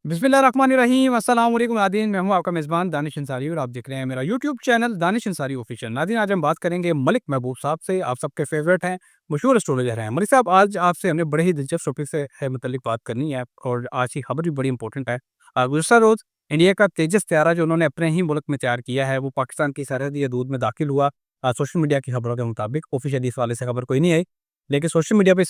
बिस्मिल्लाहिर्रहमानिर्रहीम अस्सलाम वालेकुम नाज़रीन, मैं हूँ आपका मेज़बान दानिश अंसारी और आप देख रहे हैं मेरा YouTube channel Danish Ansari official. नाज़रीन, आज हम बात करेंगे मलिक महबूब साहब से, आप सबके फ़ेवरेट हैं, मशहूर एस्ट्रोलॉजर हैं। मलिक साहब, आज आपसे हमने बड़े ही दिलचस्प टॉपिक से मुतल्लिक बात करनी है और आज की खबर भी बड़ी इंपॉर्टेंट है। गुज़श्ता रोज़ इंडिया का तेजस तैयारा जो उन्होंने अपने ही मुल्क में तैयार किया है, वो पाकिस्तान की सरहदी हदूद में दाखिल हुआ। सोशल मीडिया की खबरों के मुताबिक ऑफिशियली इस हवाले से खबर कोई नहीं आई, लेकिन सोशल मीडिया पे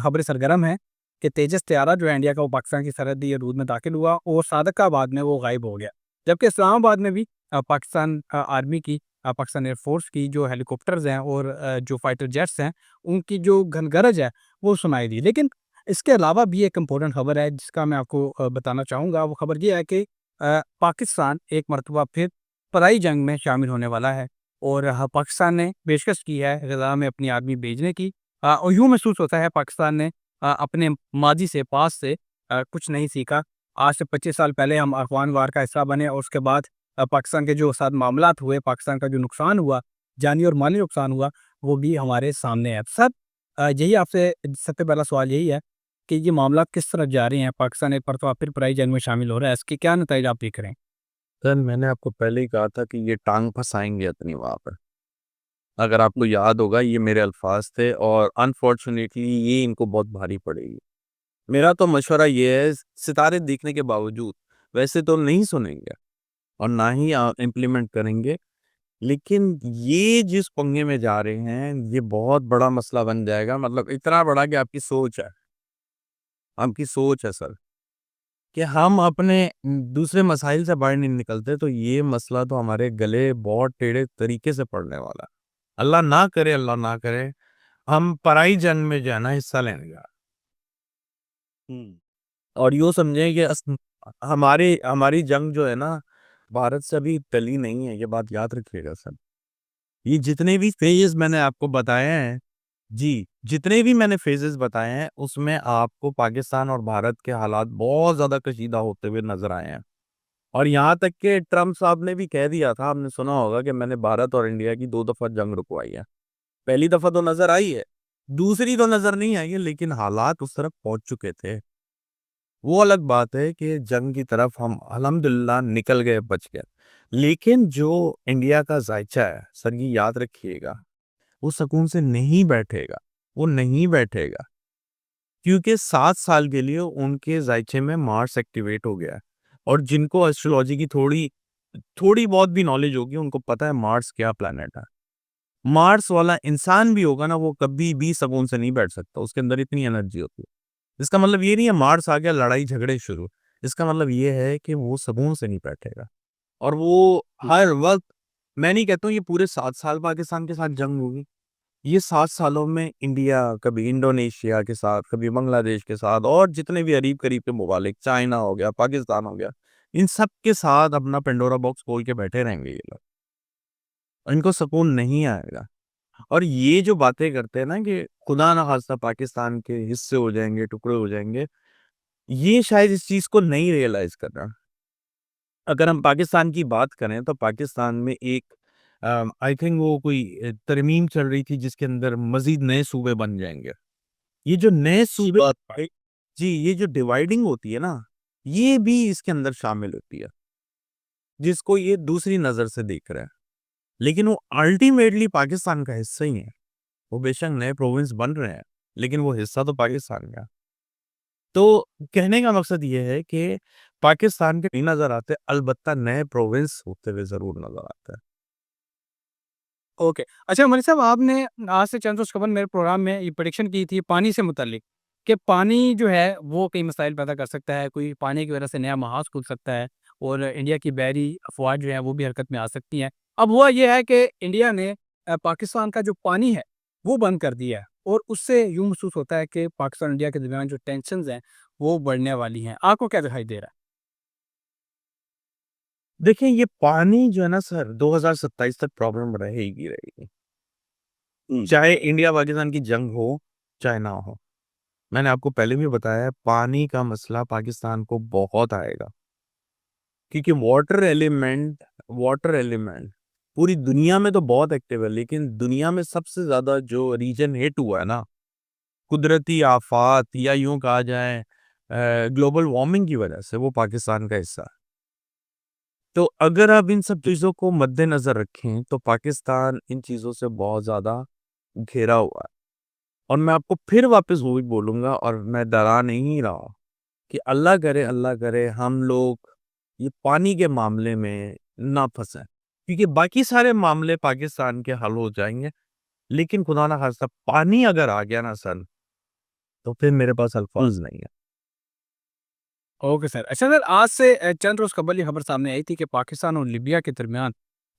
खबरें सरगर्म हैं कि तेजस तैयारा जो है इंडिया का, वो पाकिस्तान की सरहदी हदूद में दाखिल हुआ और सादकाबाद में वो गायब हो गया। जबकि इस्लामाबाद में भी पाकिस्तान आर्मी की, पाकिस्तान एयरफोर्स की जो हेलीकॉप्टर्स हैं और जो फाइटर जेट्स हैं, उनकी जो घनगरज है वो सुनाई दी। लेकिन इसके अलावा भी एक इम्पोर्टेंट खबर है जिसका मैं आपको बताना चाहूँगा। वो खबर ये है कि पाकिस्तान एक मरतबा फिर पराई जंग में शामिल होने वाला है और पाकिस्तान ने पेशकश की है गज़ा में अपनी आर्मी भेजने की। और यूँ महसूस होता है पाकिस्तान ने अपने माजी से, पास से कुछ नहीं सीखा। आज से 25 साल पहले हम अफ़गान वार का हिस्सा बने और उसके बाद पाकिस्तान के जो साथ मामलात हुए, पाकिस्तान का जो नुकसान हुआ, जानी और माली नुकसान हुआ, वो भी हमारे सामने है। सर, यही आपसे सबसे पहला सवाल यही है कि ये मामलात किस तरफ जा रहे हैं? पाकिस्तान एक मरतबा फिर पराई जंग में शामिल हो रहा है, इसके क्या नतीजे आप देख रहे हैं? सर, मैंने आपको पहले ही कहा था कि ये टांग फंसाएंगे अपनी वहाँ पे। अगर आपको याद होगा, ये मेरे अल्फाज थे और अनफॉर्चुनेटली ये इनको बहुत भारी पड़ेगी। मेरा तो मशवरा ये है, सितारे देखने के बावजूद वैसे तो नहीं सुनेंगे और ना ही इम्प्लीमेंट करेंगे, लेकिन ये जिस पंगे में जा रहे हैं ये बहुत बड़ा मसला बन जाएगा। मतलब इतना बड़ा कि आपकी सोच है सर, कि हम अपने दूसरे मसाइल से बाहर नहीं निकलते तो ये मसला तो हमारे गले बहुत टेढ़े तरीके से पड़ने वाला है। अल्लाह ना करे हम पराई जंग में जो है ना हिस्सा लेने जा रहे हैं। और यूँ समझें कि हमारी हमारी जंग जो है ना, भारत से अभी टली नहीं है, ये बात याद रखिएगा सर। ये जितने भी फेजेस मैंने आपको बताए हैं, जी, जितने भी मैंने फेजेस बताए हैं, उसमें आपको पाकिस्तान और भारत के हालात बहुत ज़्यादा कशीदा होते हुए नज़र आए हैं। और यहाँ तक कि ट्रम्प साहब ने भी कह दिया था, आपने सुना होगा, कि मैंने भारत और इंडिया की 2 दफ़ा जंग रुकवाई है। पहली दफ़ा तो नज़र आई है, दूसरी तो नज़र नहीं आई है, लेकिन हालात उस तरफ पहुँच चुके थे। वो अलग बात है कि जंग की तरफ हम अल्हम्दुलिल्लाह निकल गए, बच गए। लेकिन जो इंडिया का ज़ायचा है, सर ये याद रखिएगा, वो सुकून से नहीं बैठेगा, वो नहीं बैठेगा। क्योंकि 7 साल के लिए उनके ज़ायचे में मार्स एक्टिवेट हो गया है। और जिनको एस्ट्रोलॉजी की थोड़ी थोड़ी बहुत भी नॉलेज होगी, उनको पता है मार्स क्या प्लैनेट है। मार्स वाला इंसान भी होगा ना, वो कभी भी सुकून से नहीं बैठ सकता, उसके अंदर इतनी एनर्जी होती है। इसका मतलब ये नहीं है मार्स आ गया लड़ाई झगड़े शुरू। इसका मतलब ये है कि वो सुकून से नहीं बैठेगा और वो हर वक़्त, मैं नहीं कहता हूँ ये पूरे 7 साल पाकिस्तान के साथ जंग होगी। ये 7 सालों में इंडिया कभी इंडोनेशिया के साथ, कभी बांग्लादेश के साथ और जितने भी करीब-करीब के ममालिक, चाइना हो गया, पाकिस्तान हो गया, इन सब के साथ अपना पेंडोरा बॉक्स खोल के बैठे रहेंगे ये लोग। इनको सुकून नहीं आएगा। और ये जो बातें करते हैं ना कि खुदा ना खास्ता पाकिस्तान के हिस्से हो जाएँगे, टुकड़े हो जाएँगे, ये शायद इस चीज़ को नहीं रियलाइज़ कर रहा। अगर हम पाकिस्तान की बात करें तो पाकिस्तान में एक आई थिंक वो कोई तरमीम चल रही थी जिसके अंदर मज़ीद नए सूबे बन जाएँगे। ये जो नए सूबे जी, ये जो डिवाइडिंग होती है ना, ये भी इसके अंदर शामिल होती है, जिसको ये दूसरी नज़र से देख रहा है। लेकिन वो अल्टीमेटली पाकिस्तान का हिस्सा ही है। वो बेशक नए प्रोविंस बन रहे हैं, लेकिन वो हिस्सा तो पाकिस्तान का है। तो कहने का मकसद ये है कि पाकिस्तान के नहीं नज़र आते, अलबत्ता नए प्रोविंस होते हुए ज़रूर नज़र आते हैं। ओके। अच्छा मलिक साहब, आपने आज से चंद रोज़ कबल मेरे प्रोग्राम में ये प्रेडिक्शन की थी पानी से मुतल्लिक, कि पानी जो है वो कई मसाइल पैदा कर सकता है, कोई पानी की वज़ह से नया महाज़ खुल सकता है और इंडिया की बहरी अफ़वाज जो हैं वो भी हरकत में आ सकती हैं। अब हुआ ये है कि इंडिया ने पाकिस्तान का जो पानी है वो बंद कर दिया है और उससे यूँ महसूस होता है कि पाकिस्तान और इंडिया के दरमियान जो टेंशन्स हैं वो बढ़ने वाली हैं। आपको क्या दिखाई दे रहा है? देखिए, ये पानी जो है ना सर, 2027 तक प्रॉब्लम रहेगी रहेगी। चाहे इंडिया पाकिस्तान की जंग हो, चाहे ना हो। मैंने आपको पहले भी बताया है, पानी का मसला पाकिस्तान को बहुत आएगा। क्योंकि वाटर एलिमेंट पूरी दुनिया में तो बहुत एक्टिव है, लेकिन दुनिया में सबसे ज़्यादा जो रीजन हिट हुआ है ना, कुदरती आफ़ात या यूँ कहा जाए ग्लोबल वार्मिंग की वजह से वो पाकिस्तान का हिस्सा है। तो अगर आप इन सब चीज़ों को मद्देनज़र रखें तो पाकिस्तान इन चीज़ों से बहुत ज़्यादा घिरा हुआ है। और मैं आपको फिर वापस वही बोलूँगा और मैं डरा नहीं रहा हूँ कि अल्लाह करे हम लोग ये पानी के मामले में ना फँसें। क्योंकि बाकी सारे मामले पाकिस्तान के हल हो जाएँगे, लेकिन खुदा ना ख़ास्ता पानी अगर आ गया ना सर, तो फिर मेरे पास अल्फ़ाज़ नहीं है। Okay sir. अच्छा सर, आज से चंद रोज़ कबल ये खबर सामने आई थी कि पाकिस्तान और लीबिया के दरमियान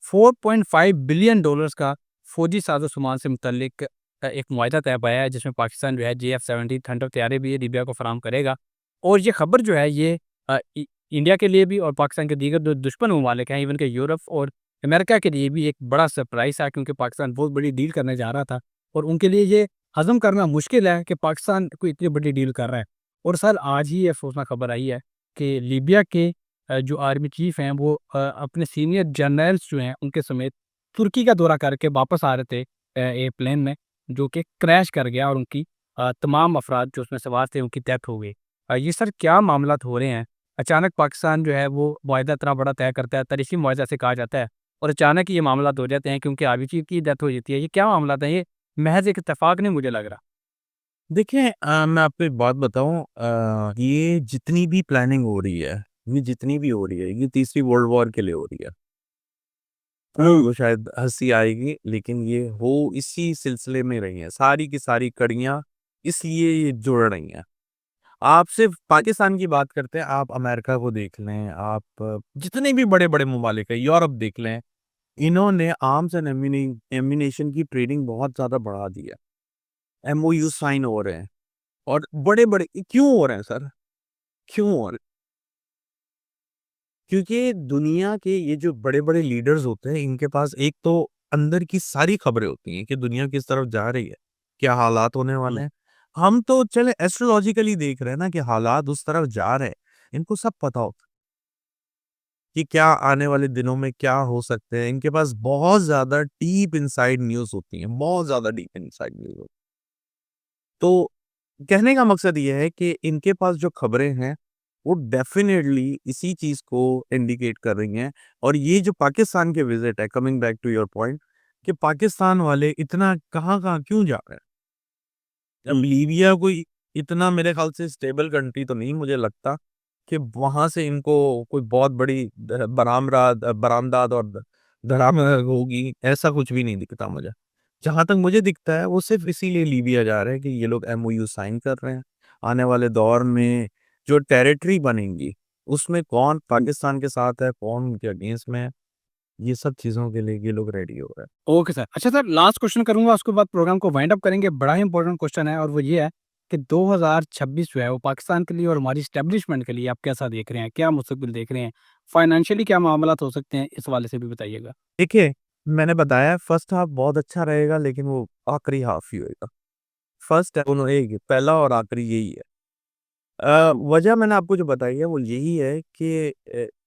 $4.5 बिलियन का फ़ौजी साज़ो-सामान से मुतल्लिक एक मुआहिदा तय पाया है, जिसमें पाकिस्तान जो है JF-17 थंडर तैयारे भी ये लीबिया को फराहम करेगा। और ये खबर जो है ये इंडिया के लिए भी और पाकिस्तान के दीगर जो दुश्मन ममालिक हैं, इवन कि यूरोप और अमेरिका के लिए भी एक बड़ा सरप्राइज़ था, क्योंकि पाकिस्तान बहुत बड़ी डील करने जा रहा था और उनके लिए ये हज़म करना मुश्किल है कि पाकिस्तान कोई इतनी बड़ी डील कर रहा है। और सर, आज ही ये अफ़सोसनाक खबर आई है कि लीबिया के जो आर्मी चीफ हैं वो अपने सीनियर जनरल्स जो हैं उनके समेत तुर्की का दौरा करके वापस आ रहे थे एयरप्लेन में, जो कि क्रैश कर गया और उनकी तमाम अफ़राद जो उसमें सवार थे उनकी डेथ हो गई। ये सर क्या मामलात हो रहे हैं? अचानक पाकिस्तान जो है वो मुआहिदा इतना बड़ा तय करता है, तारीख़ी मुआहिदा से कहा जाता है, और अचानक ये मामलात हो जाते हैं क्योंकि आर्मी चीफ की डेथ हो जाती है। ये क्या मामलात हैं? ये महज़ एक इत्तेफ़ाक नहीं मुझे लग रहा। देखिए मैं आपको एक बात बताऊँ ये जितनी भी प्लानिंग हो रही है, ये जितनी भी हो रही है, ये तीसरी वर्ल्ड वॉर के लिए हो रही है। वो शायद हँसी आएगी, लेकिन ये हो इसी सिलसिले में रही है। सारी की सारी कड़ियाँ इसलिए ये जुड़ रही हैं। आप सिर्फ़ पाकिस्तान की बात करते हैं, आप अमेरिका को देख लें, आप जितने भी बड़े-बड़े ममालिक हैं, यूरोप देख लें, इन्होंने आर्म्स एंड एम्यूनेशन की ट्रेडिंग बहुत ज़्यादा बढ़ा दी है। एमओयू साइन हो रहे हैं और बड़े-बड़े क्यों हो रहे हैं सर? क्यों हो रहे हैं? क्योंकि दुनिया के ये जो बड़े-बड़े लीडर्स होते हैं, इनके पास एक तो अंदर की सारी खबरें होती हैं कि दुनिया किस तरफ जा रही है, क्या हालात होने वाले हैं। हम तो चले एस्ट्रोलॉजिकली देख रहे हैं ना कि हालात उस तरफ जा रहे हैं, इनको सब पता होता है कि क्या आने वाले दिनों में क्या हो सकते हैं। इनके पास बहुत ज़्यादा डीप इनसाइड न्यूज़ होती है, बहुत ज़्यादा डीप इनसाइड न्यूज़ होती है। तो कहने का मकसद ये है कि इनके पास जो खबरें हैं, वो डेफ़िनेटली इसी चीज़ को इंडिकेट कर रही हैं और ये जो पाकिस्तान के विज़िट है, coming back to your point, कि पाकिस्तान वाले इतना कहाँ-कहाँ क्यों जा रहे हैं? अब लीबिया कोई इतना मेरे ख़्याल से स्टेबल कंट्री तो नहीं मुझे लगता कि वहाँ से इनको कोई बहुत बड़ी बरामदाद और दरामद होगी, ऐसा कुछ भी नहीं दिखता मुझे। जहाँ तक मुझे दिखता है वो सिर्फ़ इसीलिए लीबिया जा रहे हैं कि ये लोग एमओयू साइन कर रहे हैं। आने वाले दौर में जो टेरिटरी बनेंगी, उसमें कौन पाकिस्तान के साथ है, कौन उनके अगेंस्ट में है, ये सब चीज़ों के लिए ये लोग रेडी हो रहे हैं। Okay sir. अच्छा सर, लास्ट क्वेश्चन करूँगा, उसके बाद प्रोग्राम को वाइंड अप करेंगे। बड़ा ही इंपॉर्टेंट क्वेश्चन है और वो ये है कि 2026 जो है वो पाकिस्तान के लिए और हमारी एस्टैब्लिशमेंट के लिए आप कैसा देख रहे हैं? क्या मुस्तकबिल देख रहे हैं? फाइनेंशियली क्या मामलात हो सकते हैं? इस हवाले से भी बताइएगा। देखिए, मैंने बताया फर्स्ट हाफ बहुत अच्छा रहेगा लेकिन वो आखिरी हाफ ही होएगा। फर्स्ट दोनों एक ही, पहला और आखिरी यही है। वजह मैंने आपको जो बताई है वो यही है कि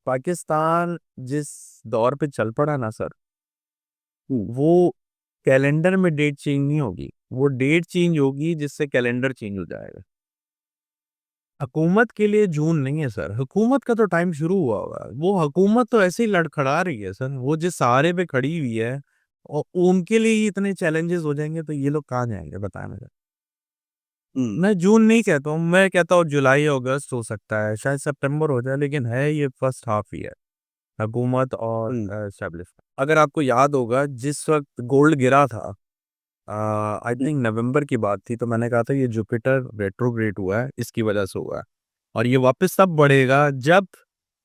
पाकिस्तान जिस दौर पे चल पड़ा ना सर, वो कैलेंडर में डेट चेंज नहीं होगी। वो डेट चेंज होगी जिससे कैलेंडर चेंज हो जाएगा। हुकूमत के लिए जून नहीं है सर, हुकूमत का तो टाइम शुरू हुआ हुआ है। वो हुकूमत तो ऐसे ही लड़खड़ा रही है सर, वो जिस सहारे पे खड़ी हुई है और उनके लिए ही इतने चैलेंजेस हो जाएँगे तो ये लोग कहाँ जाएँगे बताएँ मुझे? मैं जून नहीं कहता हूँ, मैं कहता हूँ जुलाई, अगस्त हो सकता है, शायद सितंबर हो जाए लेकिन है ये फर्स्ट हाफ ही है, हुकूमत और एस्टेब्लिशमेंट। अगर आपको याद होगा जिस वक़्त गोल्ड गिरा था आई थिंक नवंबर की बात थी तो मैंने कहा था ये जुपिटर रेट्रोग्रेड हुआ है, इसकी वजह से हुआ है और ये वापस तब बढ़ेगा जब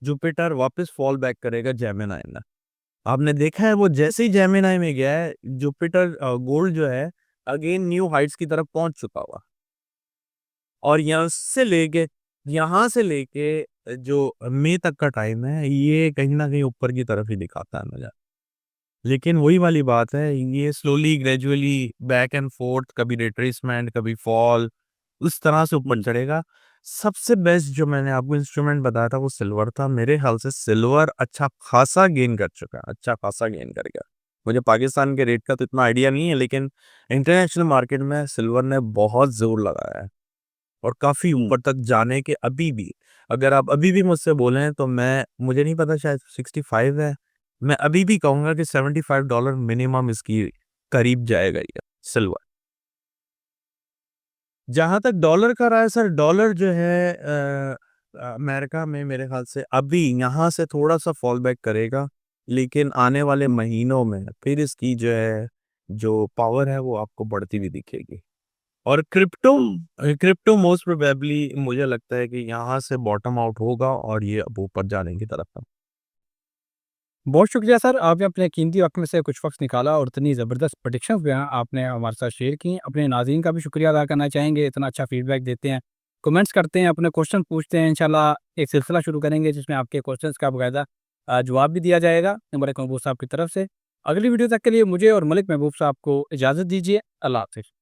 जुपिटर वापस फॉल बैक करेगा जेमिनी में। आपने देखा है वो जैसे ही जेमिनी में गया है, जुपिटर गोल्ड जो है अगेन न्यू हाइट्स की तरफ पहुँच चुका हुआ। और यहाँ से लेके जो मई तक का टाइम है, ये कहीं न कहीं ऊपर की तरफ ही दिखाता है नज़ारा। लेकिन वही वाली बात है, ये slowly gradually back and fourth कभी रिट्रेसमेंट, कभी फॉल, उस तरह से ऊपर चढ़ेगा। सबसे बेस्ट जो मैंने आपको इंस्ट्रूमेंट बताया था वो सिल्वर था। मेरे ख़्याल से सिल्वर अच्छा खासा गेन कर चुका है, अच्छा खासा गेन कर गया। मुझे पाकिस्तान के रेट का तो इतना आइडिया नहीं है लेकिन इंटरनेशनल मार्केट में सिल्वर ने बहुत ज़ोर लगाया है। और काफ़ी ऊपर तक जाने के अभी भी, अगर आप अभी भी मुझसे बोलें तो मुझे नहीं पता, शायद 65 है। मैं अभी भी कहूँगा कि $75 मिनिमम इसकी करीब जाएगा ये सिल्वर। जहाँ तक डॉलर का रहा है सर, डॉलर जो है अमेरिका में मेरे ख़्याल से अभी यहाँ से थोड़ा-सा फ़ॉल बैक करेगा, लेकिन आने वाले महीनों में फिर इसकी जो पावर है वो आपको बढ़ती हुई दिखेगी। और क्रिप्टो मोस्ट प्रोबेबली मुझे लगता है कि यहाँ से बॉटम आउट होगा और ये अब ऊपर जाने की तरफ है। बहुत शुक्रिया सर, आपने अपने कीमती वक़्त में से कुछ वक़्त निकाला और इतनी ज़बरदस्त प्रेडिक्शंस जो हैं आपने हमारे साथ शेयर की। अपने नाज़रीन का भी शुक्रिया अदा करना चाहेंगे, इतना अच्छा फ़ीडबैक देते हैं, कमेंट्स करते हैं, अपने क्वेश्चन पूछते हैं। इंशाल्लाह एक सिलसिला शुरू करेंगे जिसमें आपके क्वेश्चंस का बाकायदा जवाब भी दिया जाएगा मलिक महबूब साहब की तरफ से। अगली वीडियो तक के लिए मुझे और मलिक महबूब साहब को इजाज़त दीजिए। अल्लाह हाफ़िज़।